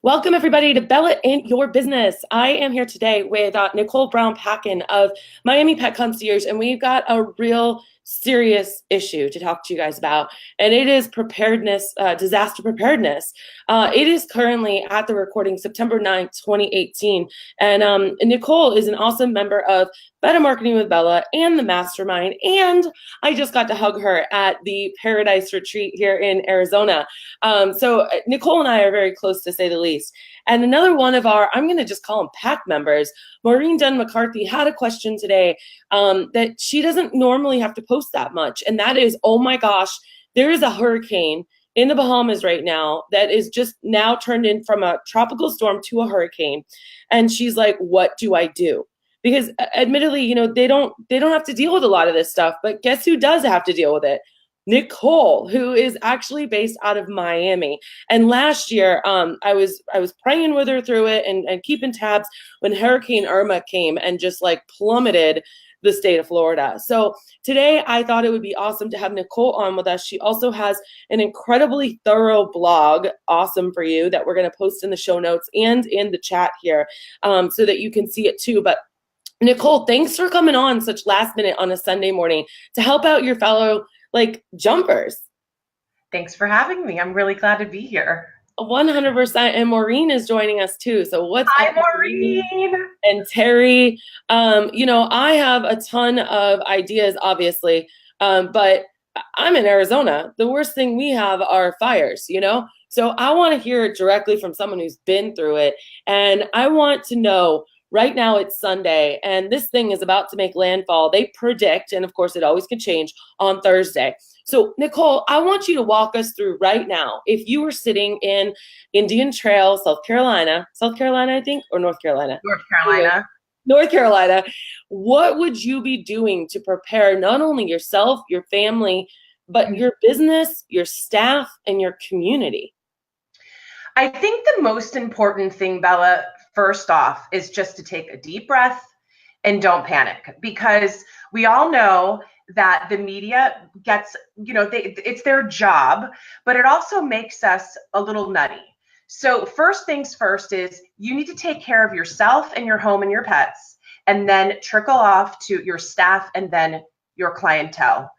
Welcome, everybody, to Bella and Your Business. I am here today with Nicole Brown-Packin of Miami Pet Concierge, and we've got a real serious issue to talk to you guys about, and it is preparedness, disaster preparedness. It is currently at the recording September 9th, 2018, and Nicole is an awesome member of Better Marketing with Bella and the Mastermind, and I just got to hug her at the Paradise Retreat here in Arizona. So Nicole and I are very close, to say the least. And another one of our, I'm going to just call them PAC members, Maureen Dunn McCarthy, had a question today that she doesn't normally have to post that much. And that is, oh my gosh, there is a hurricane in the Bahamas right now that is just now turned in from a tropical storm to a hurricane. And she's like, what do I do? Because admittedly, you know, they don't have to deal with a lot of this stuff, but guess who does have to deal with it? Nicole, who is actually based out of Miami. And last year, I was praying with her through it and keeping tabs when Hurricane Irma came and just like plummeted the state of Florida. So today I thought it would be awesome to have Nicole on with us. She also has an incredibly thorough blog, awesome for you, that we're going to post in the show notes and in the chat here so that you can see it too. But Nicole, thanks for coming on such last minute on a Sunday morning to help out your fellow jumpers. Thanks for having me. I'm really glad to be here. 100%. And Maureen is joining us too. So what's Hi, up, Maureen? And Terry? You know, I have a ton of ideas, obviously, but I'm in Arizona. The worst thing we have are fires, you know? So I want to hear it directly from someone who's been through it. And I want to know, right now it's Sunday, and this thing is about to make landfall. They predict, and of course it always could change, on Thursday. So Nicole, I want you to walk us through right now. If you were sitting in Indian Trail, South Carolina, I think, or North Carolina? North Carolina. North Carolina. What would you be doing to prepare not only yourself, your family, but your business, your staff, and your community? I think the most important thing, Bella, first off, is just to take a deep breath and don't panic, because we all know that the media gets, you know, it's their job, but it also makes us a little nutty. So first things first is you need to take care of yourself and your home and your pets, and then trickle off to your staff and then your clientele.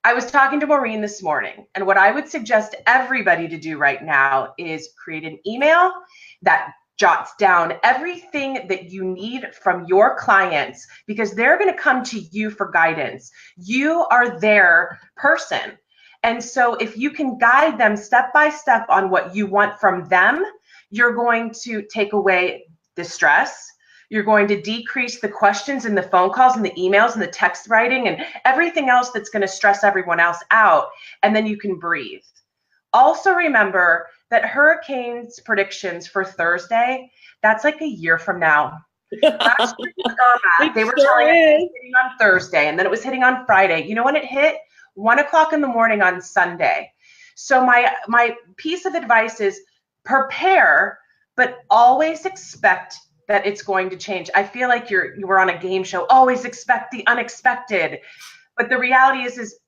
I was talking to Maureen this morning, and what I would suggest everybody to do right now is create an email that jots down everything that you need from your clients, because they're going to come to you for guidance. You are their person. And so if you can guide them step by step on what you want from them, you're going to take away the stress. You're going to decrease the questions and the phone calls and the emails and the text writing and everything else that's going to stress everyone else out. And then you can breathe. Also remember that hurricanes predictions for Thursday, that's like a year from now. Last year with Irma, they were telling us it was hitting on Thursday, and then it was hitting on Friday. You know when it hit? 1 o'clock in the morning on Sunday. So my piece of advice is prepare, but always expect that it's going to change. I feel like you were on a game show. Always expect the unexpected. But the reality is,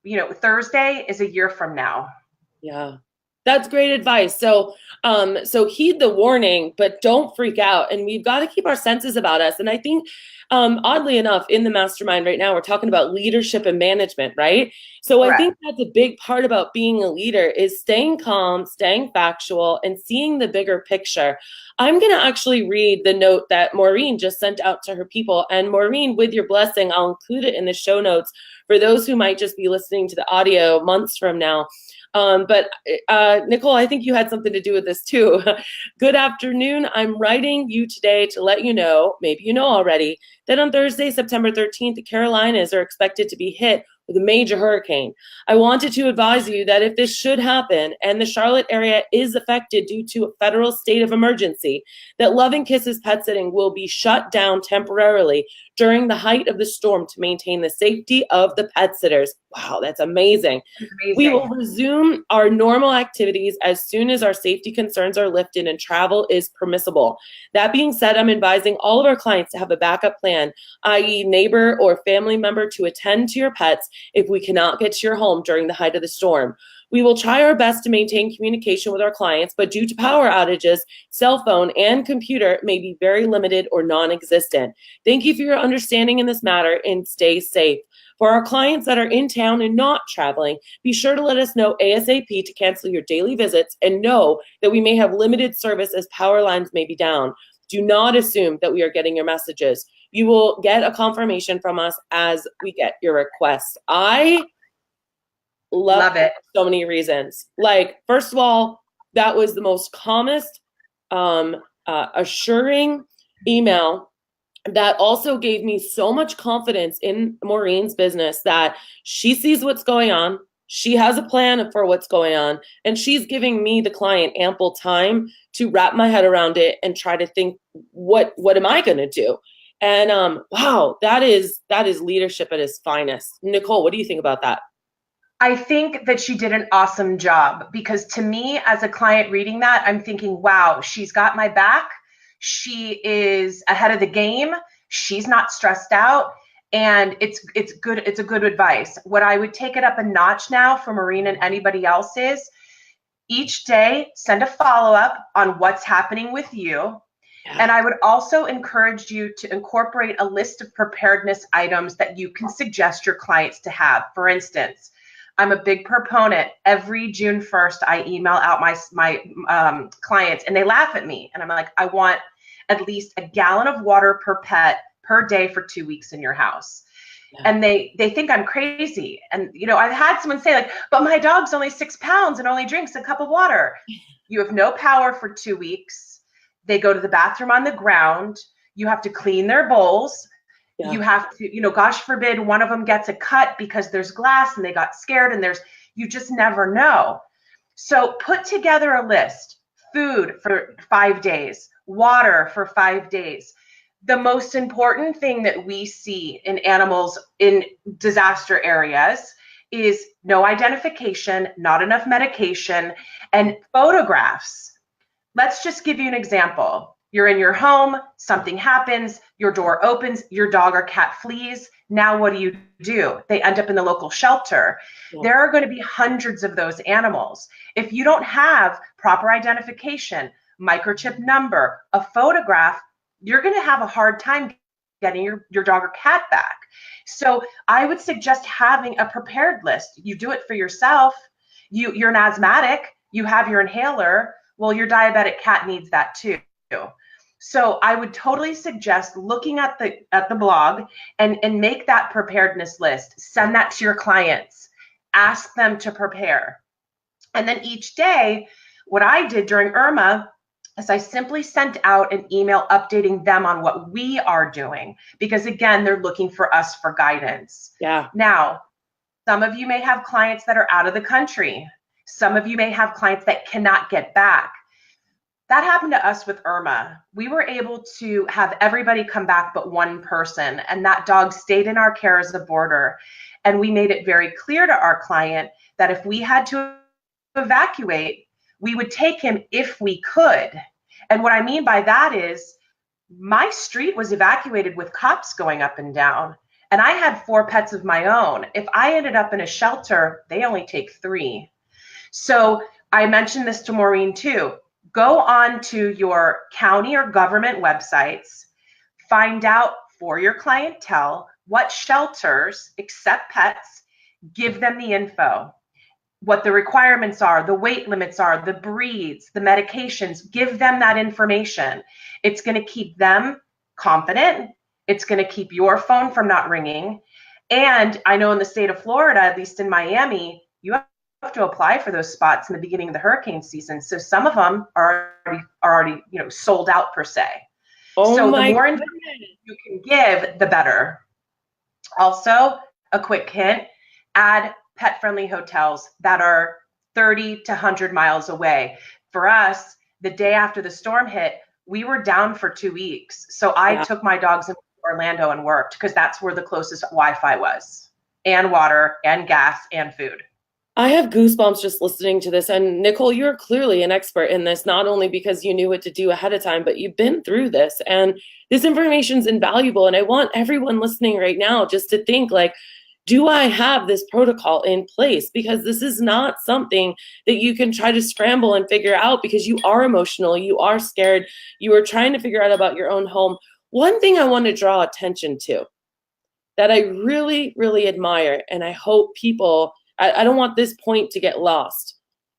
you know, Thursday is a year from now. Yeah. That's great advice. So heed the warning, but don't freak out. And we've got to keep our senses about us. And I think, oddly enough, in the mastermind right now, we're talking about leadership and management, right? So I think that's a big part about being a leader is staying calm, staying factual, and seeing the bigger picture. I'm going to actually read the note that Maureen just sent out to her people. And Maureen, with your blessing, I'll include it in the show notes for those who might just be listening to the audio months from now. But Nicole, I think you had something to do with this too. Good afternoon. I'm writing you today to let you know, maybe you know already, that on Thursday, September 13th, the Carolinas are expected to be hit with a major hurricane. I wanted to advise you that if this should happen and the Charlotte area is affected due to a federal state of emergency, that Loving Kisses Pet Sitting will be shut down temporarily during the height of the storm to maintain the safety of the pet sitters. Wow, that's amazing. We will resume our normal activities as soon as our safety concerns are lifted and travel is permissible. That being said, I'm advising all of our clients to have a backup plan, i.e. neighbor or family member to attend to your pets if we cannot get to your home during the height of the storm. We will try our best to maintain communication with our clients, but due to power outages, cell phone and computer may be very limited or non-existent. Thank you for your understanding in this matter and stay safe. For our clients that are in town and not traveling, be sure to let us know ASAP to cancel your daily visits and know that we may have limited service as power lines may be down. Do not assume that we are getting your messages. You will get a confirmation from us as we get your requests. I love it for so many reasons. Like, first of all, that was the most calmest, assuring email that also gave me so much confidence in Maureen's business that she sees what's going on. She has a plan for what's going on, and she's giving me, the client, ample time to wrap my head around it and try to think, what am I going to do? And wow, that is leadership at its finest. Nicole, what do you think about that? I think that she did an awesome job, because to me, as a client reading that, I'm thinking, wow, she's got my back. She is ahead of the game. She's not stressed out. And it's good. It's a good advice. What I would take it up a notch now for Maureen and anybody else is, each day send a follow-up on what's happening with you. Yeah. And I would also encourage you to incorporate a list of preparedness items that you can suggest your clients to have. For instance, I'm a big proponent. Every June 1st, I email out my clients, and they laugh at me. And I'm like, I want at least a gallon of water per pet per day for 2 weeks in your house. Yeah. And they think I'm crazy. And, you know, I've had someone say, like, but my dog's only 6 pounds and only drinks a cup of water. You have no power for 2 weeks. They go to the bathroom on the ground. You have to clean their bowls. Yeah. You have to, you know, gosh forbid one of them gets a cut because there's glass and they got scared, and you just never know. So put together a list: food for 5 days, water for 5 days. The most important thing that we see in animals in disaster areas is no identification, not enough medication, and photographs. Let's just give you an example. You're in your home, something happens, your door opens, your dog or cat flees. Now what do? They end up in the local shelter. Yeah. There are going to be hundreds of those animals. If you don't have proper identification, microchip number, a photograph, you're going to have a hard time getting your dog or cat back. So I would suggest having a prepared list. You do it for yourself. You're an asthmatic, you have your inhaler. Well, your diabetic cat needs that too. So I would totally suggest looking at the blog and make that preparedness list. Send that to your clients. Ask them to prepare. And then each day, what I did during Irma is I simply sent out an email updating them on what we are doing, because again, they're looking for us for guidance. Yeah. Now, some of you may have clients that are out of the country. Some of you may have clients that cannot get back. That happened to us with Irma. We were able to have everybody come back but one person, and that dog stayed in our care as a boarder. And we made it very clear to our client that if we had to evacuate, we would take him if we could. And what I mean by that is, my street was evacuated with cops going up and down, and I had 4 pets of my own. If I ended up in a shelter, they only take 3. So I mentioned this to Maureen too. Go on to your county or government websites, find out for your clientele what shelters accept pets, give them the info, what the requirements are, the weight limits are, the breeds, the medications. Give them that information. It's going to keep them confident. It's going to keep your phone from not ringing. And I know in the state of Florida, at least in Miami, you have to apply for those spots in the beginning of the hurricane season. So some of them are already sold out per se. Oh, so the more information you can give, the better. Also, a quick hint, add pet-friendly hotels that are 30 to 100 miles away. For us, the day after the storm hit, we were down for 2 weeks. So I took my dogs in Orlando and worked, because that's where the closest Wi-Fi was, and water and gas and food. I have goosebumps just listening to this. And Nicole, you're clearly an expert in this, not only because you knew what to do ahead of time, but you've been through this. And this information is invaluable. And I want everyone listening right now just to think, like, do I have this protocol in place? Because this is not something that you can try to scramble and figure out, because you are emotional, you are scared, you are trying to figure out about your own home. One thing I want to draw attention to that I really, really admire, and I hope people, I don't want this point to get lost.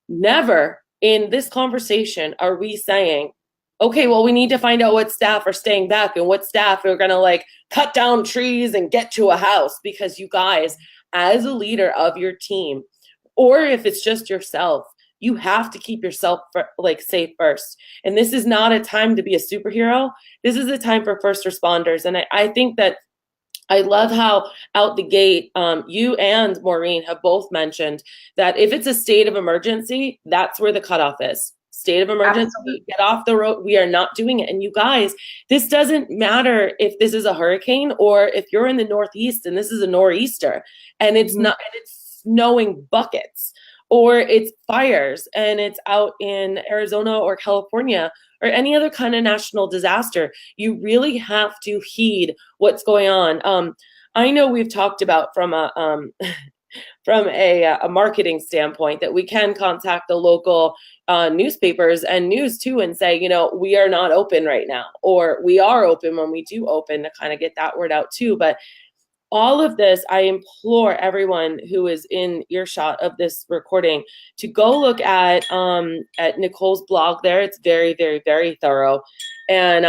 Never in this conversation are we saying, okay, well, we need to find out what staff are staying back and what staff are going to like cut down trees and get to a house. Because you guys, as a leader of your team, or if it's just yourself, you have to keep yourself like safe first. And this is not a time to be a superhero. This is a time for first responders. And I think that I love how out the gate, you and Maureen have both mentioned that if it's a state of emergency, that's where the cutoff is. State of emergency, absolutely. Get off the road. We are not doing it. And you guys, this doesn't matter if this is a hurricane or if you're in the Northeast and this is a nor'easter and it's not, and it's snowing buckets, or it's fires and it's out in Arizona or California or any other kind of national disaster. You really have to heed what's going on. I know we've talked about from a from a marketing standpoint that we can contact the local newspapers and news too and say, you know, we are not open right now, or we are open when we do open, to kind of get that word out too. But all of this, I implore everyone who is in earshot of this recording to go look at Nicole's blog there. It's very, very, very thorough. And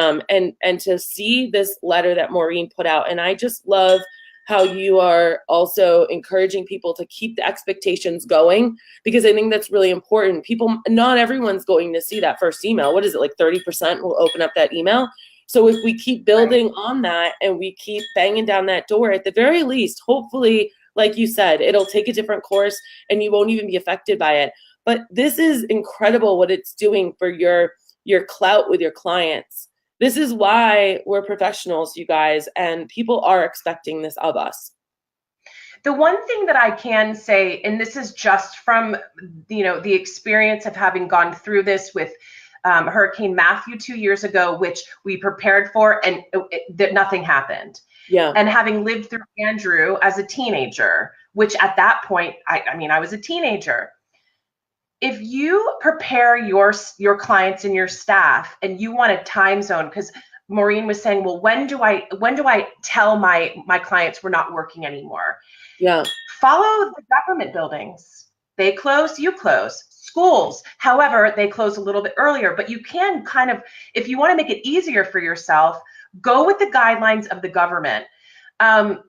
to see this letter that Maureen put out. And I just love how you are also encouraging people to keep the expectations going, because I think that's really important. People, not everyone's going to see that first email. What is it, like 30% will open up that email? So if we keep building on that and we keep banging down that door, at the very least, hopefully, like you said, it'll take a different course and you won't even be affected by it. But this is incredible what it's doing for your clout with your clients. This is why we're professionals, you guys, and people are expecting this of us. The one thing that I can say, and this is just from, you know, the experience of having gone through this with Hurricane Matthew 2 years ago, which we prepared for, and that nothing happened. Yeah. And having lived through Andrew as a teenager, which at that point, I mean, I was a teenager. If you prepare your clients and your staff, and you want a time zone, because Maureen was saying, well, when do I tell my clients we're not working anymore? Yeah. Follow the government buildings. They close, you close. Schools, however, they close a little bit earlier, but you can kind of, if you want to make it easier for yourself, go with the guidelines of the government.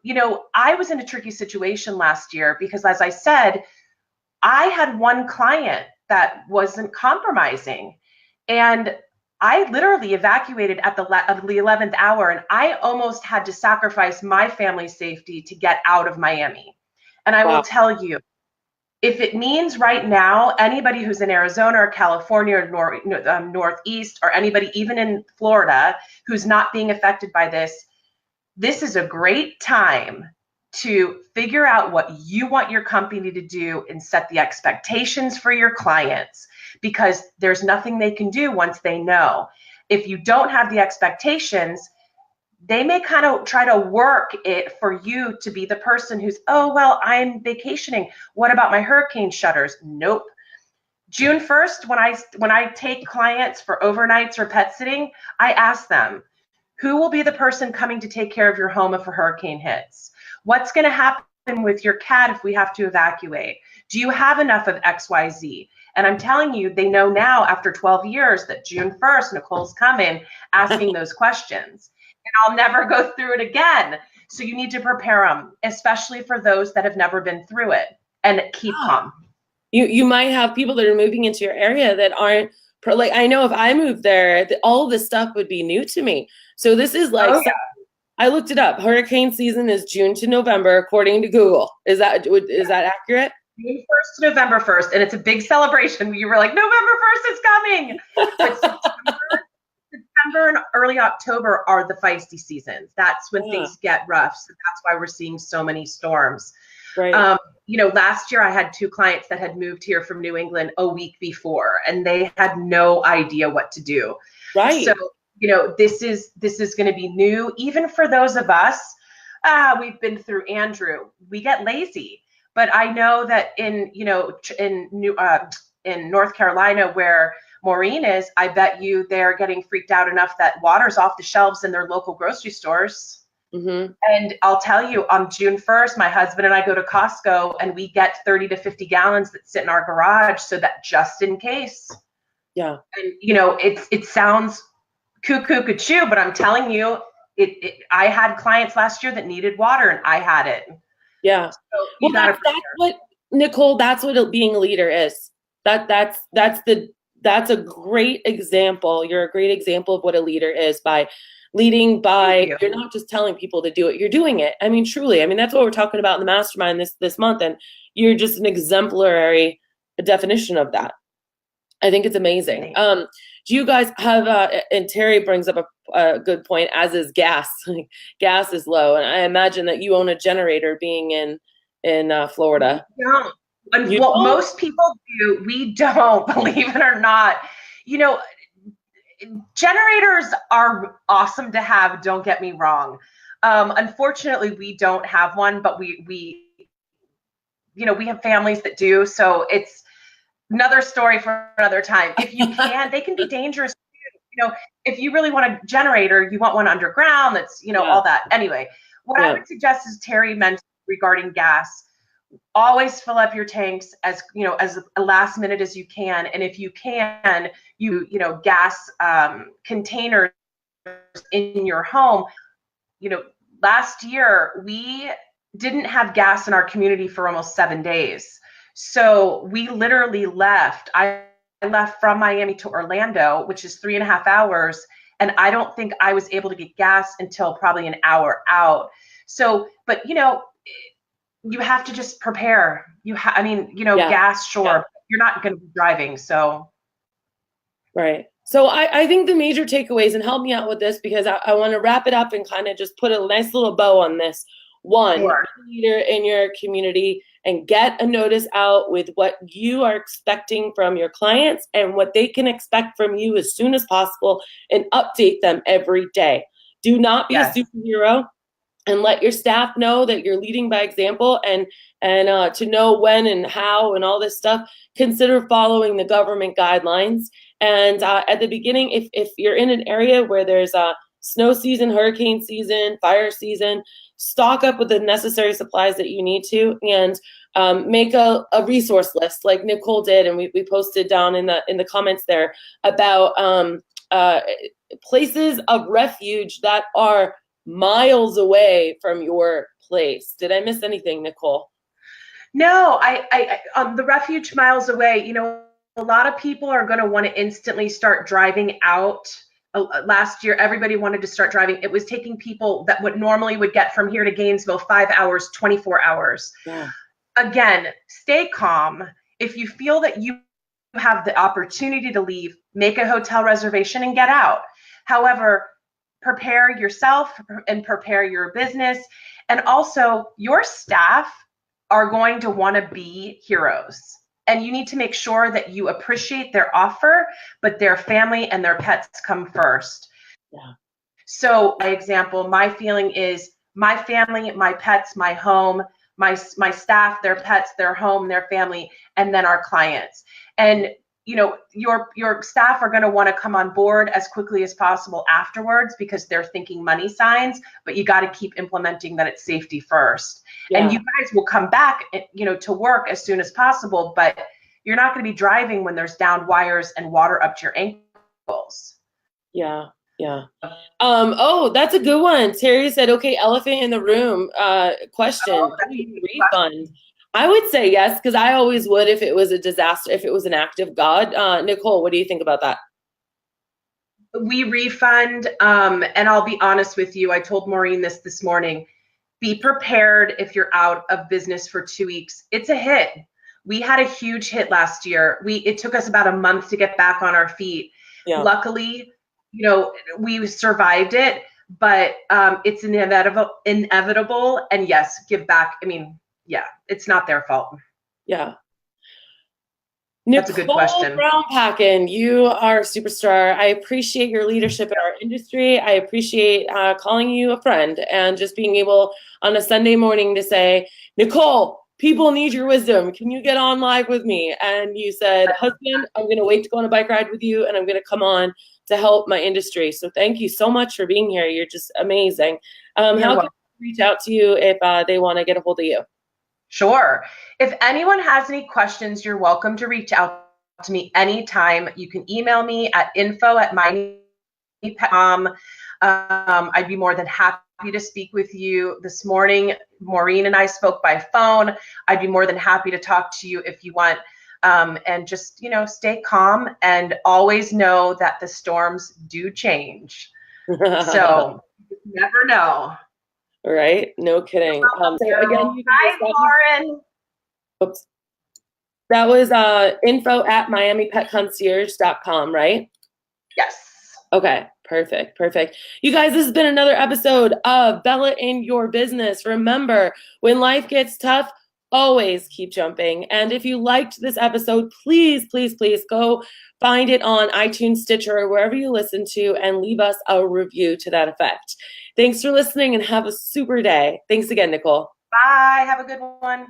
You know, I was in a tricky situation last year because, as I said, I had one client that wasn't compromising, and I literally evacuated at the 11th hour, and I almost had to sacrifice my family's safety to get out of Miami. And I will tell you, if it means right now, anybody who's in Arizona or California or Northeast, or anybody even in Florida who's not being affected by this, this is a great time to figure out what you want your company to do and set the expectations for your clients, because there's nothing they can do once they know. If you don't have the expectations, they may kind of try to work it for you to be the person who's, oh, well, I'm vacationing. What about my hurricane shutters? Nope. June 1st, when I take clients for overnights or pet sitting, I ask them, who will be the person coming to take care of your home if a hurricane hits? What's going to happen with your cat if we have to evacuate? Do you have enough of XYZ? And I'm telling you, they know now after 12 years that June 1st, Nicole's coming asking those questions. And I'll never go through it again. So you need to prepare them, especially for those that have never been through it, and keep calm. You might have people that are moving into your area that aren't, like, I know if I moved there, all this stuff would be new to me. So this is like, I looked it up. Hurricane season is June to November, according to Google. Is that accurate? June 1st to November 1st, and it's a big celebration. You were like, November 1st is coming. But September and early October are the feisty seasons. That's when things get rough. So that's why we're seeing so many storms. Right. You know, last year I had 2 clients that had moved here from New England a week before, and they had no idea what to do. Right. So, you know, this is going to be new, even for those of us we've been through Andrew. We get lazy. But I know that in, in North Carolina, where Maureen is, I bet you they're getting freaked out enough that water's off the shelves in their local grocery stores. Mm-hmm. And I'll tell you, on June 1st, my husband and I go to Costco and we get 30 to 50 gallons that sit in our garage so that just in case. Yeah. And, it sounds cuckoo, but I'm telling you, I had clients last year that needed water and I had it. Yeah. So Well, that's what, Nicole, that's what being a leader is. That's a great example. You're a great example of what a leader is, by leading by, you're not just telling people to do it, you're doing it. I mean, truly, I mean, that's what we're talking about in the mastermind this month. And you're just an exemplary definition of that. I think it's amazing. Do you guys have, and Terry brings up a good point, as is gas. Gas is low. And I imagine that you own a generator being in Florida. No. And what most people do, we don't, believe it or not. Generators are awesome to have, don't get me wrong. Unfortunately, we don't have one, but we have families that do. So it's another story for another time. If you can, they can be dangerous too. If you really want a generator, you want one underground that's, all that. Anyway, what I would suggest is Terry mentioned regarding gas. Always fill up your tanks as last minute as you can, and if you can, gas containers in your home. Last year we didn't have gas in our community for almost 7 days, so we literally left. I left from Miami to Orlando, which is 3.5 hours, and I don't think I was able to get gas until probably an hour out. So, but you have to just prepare. Gas, sure. Yeah. You're not going to be driving, so. Right. So I think the major takeaways, and help me out with this, because I want to wrap it up and kind of just put a nice little bow on this. One, be a leader in your community and get a notice out with what you are expecting from your clients and what they can expect from you as soon as possible, and update them every day. Do not be a superhero. And let your staff know that you're leading by example, and to know when and how and all this stuff. Consider following the government guidelines. And at the beginning, if you're in an area where there's a snow season, hurricane season, fire season, stock up with the necessary supplies that you need to, and make a resource list like Nicole did, and we posted down in the comments there about places of refuge that are miles away from your place. Did I miss anything, Nicole? No, I the refuge miles away, a lot of people are going to want to instantly start driving out. Last year, everybody wanted to start driving. It was taking people that would normally would get from here to Gainesville 5 hours, 24 hours. Yeah. Again, stay calm. If you feel that you have the opportunity to leave, make a hotel reservation and get out. However, prepare yourself and prepare your business. And also, your staff are going to want to be heroes. And you need to make sure that you appreciate their offer, but their family and their pets come first. Yeah. So, by example, my feeling is my family, my pets, my home, my staff, their pets, their home, their family, and then our clients. And your staff are going to want to come on board as quickly as possible afterwards, because they're thinking money signs, but you got to keep implementing that it's safety first. Yeah. And you guys will come back, to work as soon as possible, but you're not going to be driving when there's downed wires and water up to your ankles. Yeah. Yeah. Oh, that's a good one. Terry said, okay, elephant in the room, question, do you refund? I would say yes, because I always would if it was a disaster, if it was an act of God. Nicole, what do you think about that? We refund, and I'll be honest with you. I told Maureen this morning. Be prepared if you're out of business for 2 weeks. It's a hit. We had a huge hit last year. It took us about a month to get back on our feet. Yeah. Luckily, we survived it, but it's inevitable. And yes, give back. I mean, yeah, it's not their fault. Yeah. That's a good Nicole question. Brown-Packen, you are a superstar. I appreciate your leadership in our industry. I appreciate calling you a friend and just being able on a Sunday morning to say, Nicole, people need your wisdom. Can you get on live with me? And you said, husband, I'm going to wait to go on a bike ride with you, and I'm going to come on to help my industry. So thank you so much for being here. You're just amazing. How can we reach out to you if they want to get a hold of you? Sure. If anyone has any questions, you're welcome to reach out to me anytime. You can email me at info@my.com. I'd be more than happy to speak with you. This morning, Maureen and I spoke by phone. I'd be more than happy to talk to you if you want. And just, stay calm and always know that the storms do change. So you never know. Right? No kidding. So again, you Hi, Lauren. Oops. That was info@miamipetconcierge.com, right? Yes. Okay, perfect. You guys, this has been another episode of Bella in Your Business. Remember, when life gets tough, always keep jumping. And if you liked this episode, please go find it on iTunes, Stitcher, or wherever you listen to, and leave us a review to that effect. Thanks for listening and have a super day. Thanks again, Nicole. Bye. Have a good one.